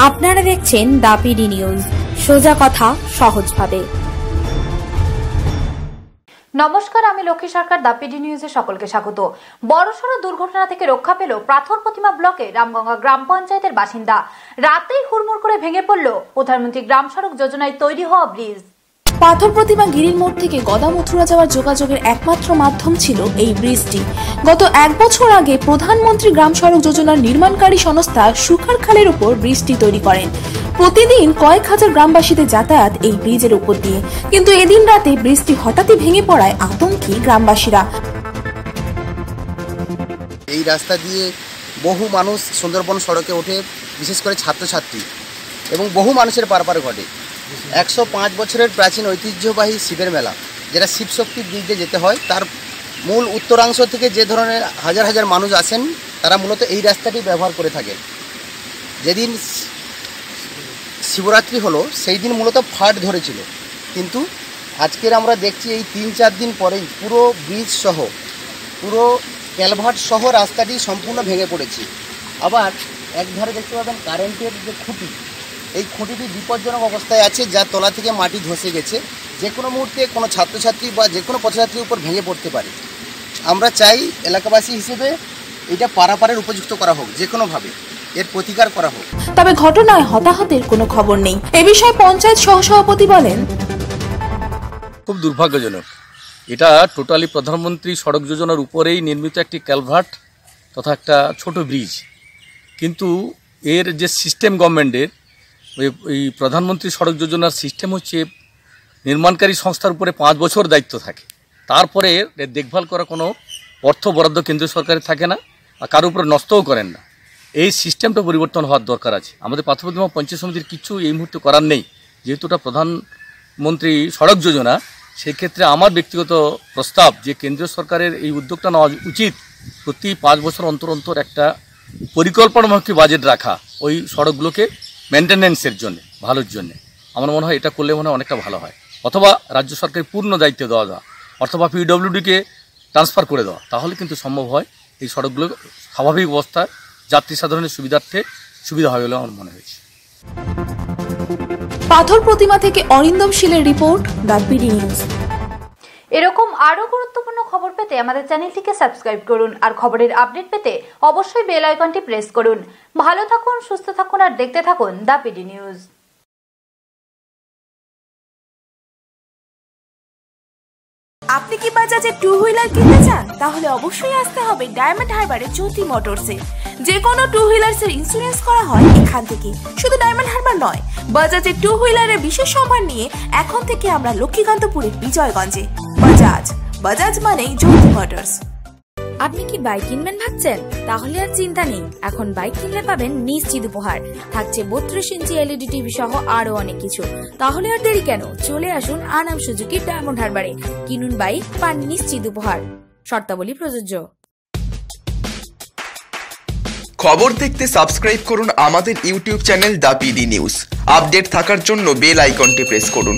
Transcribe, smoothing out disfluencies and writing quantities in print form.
আপনারা দেখছেন দা PD news, সোজা কথা সহজভাবে। নমস্কার, আমি লক্ষ্মী সরকার। দা পিডি নিউজে সকলকে স্বাগত। বড়সড় দুর্ঘটনা থেকে রক্ষা পেল প্রাথর প্রতিমা ব্লকে রামগঙ্গা গ্রাম পঞ্চায়েতের বাসিন্দা। রাতেই হুড়মুড় করে ভেঙে পড়ল প্রধানমন্ত্রী গ্রাম সড়ক যোজনায় তৈরি হওয়া ব্রিজ। পাথর প্রতিমা গিরির মোড় থেকে গদামথুরা যাওয়ার যোগাযোগের একমাত্র মাধ্যম ছিল এই ব্রিজটি। গত 1 বছর আগে প্রধানমন্ত্রী গ্রাম সড়ক যোজনার নির্মাণকারী সংস্থা সুখার খালের উপর ব্রিজটি তৈরি করেন। প্রতিদিন কয়েক হাজার গ্রামবাসীদের যাতায়াত এই ব্রিজের উপর দিয়ে, কিন্তু এদিন রাতে ব্রিজটি হঠাৎই ভেঙে পড়ায় আতঙ্কে গ্রামবাসীরা। এই রাস্তা দিয়ে বহু মানুষ সুন্দরবন সড়কে ওঠে, বিশেষ করে ছাত্রছাত্রী এবং বহু মানুষের পারপার ঘটে। 105 বছরের প্রাচীন ঐতিহ্যবাহী শিবের মেলা, যেটা শিবশক্তির দিক দিয়ে যেতে হয়, তার মূল উত্তরাংশ থেকে যে ধরনের হাজার হাজার মানুষ আসেন, তারা মূলত এই রাস্তাটি ব্যবহার করে থাকেন। যেদিন শিবরাত্রি হলো সেই দিন মূলত ফাট ধরেছিল, কিন্তু আজকের আমরা দেখছি এই 3-4 দিন পরেই পুরো ব্রিজ সহ, পুরো ক্যালভার্ট সহ রাস্তাটি সম্পূর্ণ ভেঙে পড়েছে। আবার একধারে দেখতে পাবেন কারেন্টের যে খুঁটি, এই খুঁটিটি বিপজ্জনক অবস্থায় আছে, যার তলা থেকে মাটি ধসে গেছে। যে কোনো মুহূর্তে কোনো ছাত্রছাত্রী বা যে কোনো পথযাত্রীর উপর ভেঙে পড়তে পারে। আমরা চাই এলাকাবাসী হিসেবে এটা পারাপারের উপযুক্ত করা হোক, যে কোনোভাবে এর প্রতিকার করা হোক। তবে ঘটনায় হতাহতের কোনো খবর নেই। এ বিষয়ে পঞ্চায়েত সহসভাপতি বলেন, খুব দুর্ভাগ্যজনক। এটা টোটালি প্রধানমন্ত্রী সড়ক যোজনার উপরেই নির্মিত একটি ক্যালভার্ট তথা একটা ছোট ব্রিজ, কিন্তু এর যে সিস্টেম গভর্নমেন্টের, এই প্রধানমন্ত্রী সড়ক যোজনার সিস্টেম হচ্ছে নির্মাণকারী সংস্থার উপরে 5 বছর দায়িত্ব থাকে, তারপরে এর দেখভাল করা কোনো অর্থ বরাদ্দ কেন্দ্র সরকারের থাকে না, আর কারোর উপরে নষ্টও করেন না। এই সিস্টেমটা পরিবর্তন হওয়ার দরকার আছে। আমাদের পাথর প্রতিমা পঞ্চায়েত সমিতির কিছু এই মুহূর্তে করার নেই, যেহেতু এটা প্রধানমন্ত্রী সড়ক যোজনা। সেক্ষেত্রে আমার ব্যক্তিগত প্রস্তাব যে কেন্দ্রীয় সরকারের এই উদ্যোগটা নেওয়া উচিত, প্রতি 5 বছর অন্তর অন্তর একটা পরিকল্পনামুখী বাজেট রাখা ওই সড়কগুলোকে মেনটেন্যান্সের জন্য, ভালোর জন্য। আমার মনে হয় এটা করলে মনে হয় অনেকটা ভালো হয়। অথবা রাজ্য সরকারের পূর্ণ দায়িত্ব দেওয়া অথবা পিডব্লিউডিকে ট্রান্সফার করে দেওয়া, তাহলে কিন্তু সম্ভব হয় এই সড়কগুলো স্বাভাবিক অবস্থায় যাত্রী সাধারণের সুবিধার্থে সুবিধা হবে বলে আমার মনে হয়েছে। পাথর প্রতিমা থেকে অরিন্দম শীলের রিপোর্ট, দা পিডি নিউজ। এরকম আরো গুরুত্বপূর্ণ খবর পেতে আমাদের চ্যানেলটিকে সাবস্ক্রাইব করুন, আর খবরের আপডেট পেতে অবশ্যই বেল আইকনটি প্রেস করুন। ভালো থাকুন, সুস্থ থাকুন, আর দেখতে থাকুন দা পিডি নিউজ। আপনি কি বাজাজে 2 হুইলার কিনতে চান? তাহলে অবশ্যই আসতে হবে ডায়মন্ড হারবারে জ্যোতি মোটরসে। যে কোনো 2 হুইলার্স এর ইন্স্যুরেন্স করা হয় এখান থেকে। শুধু ডায়মন্ড হারবার নয়, বাজাজে 2 হুইলারের বিশেষ অফার নিয়ে এখন থেকে আমরা লক্ষ্মীকান্তপুরের বিজয়গঞ্জে। বাজাজ মানেই জ্যোতি মোটরস। আপনি কি বাইক কিনবেন ভাবছেন? তাহলে আর চিন্তা নেই, এখন বাইক কিনলে পাবেন নিশ্চিত উপহার। থাকছে 32 ইঞ্চি এলইডি টিভি সহ আরো অনেক কিছু। তাহলে আর দেরি কেন, চলে আসুন আনাম সুজুকি ডায়মন্ড হারবারে। কিনুন বাইক, পান নিশ্চিত উপহার। শর্তাবলী প্রযোজ্য। খবর দেখতে সাবস্ক্রাইব করুন আমাদের ইউটিউব চ্যানেল দা পিডি নিউজ। আপডেট থাকার জন্য বেল আইকনটি প্রেস করুন।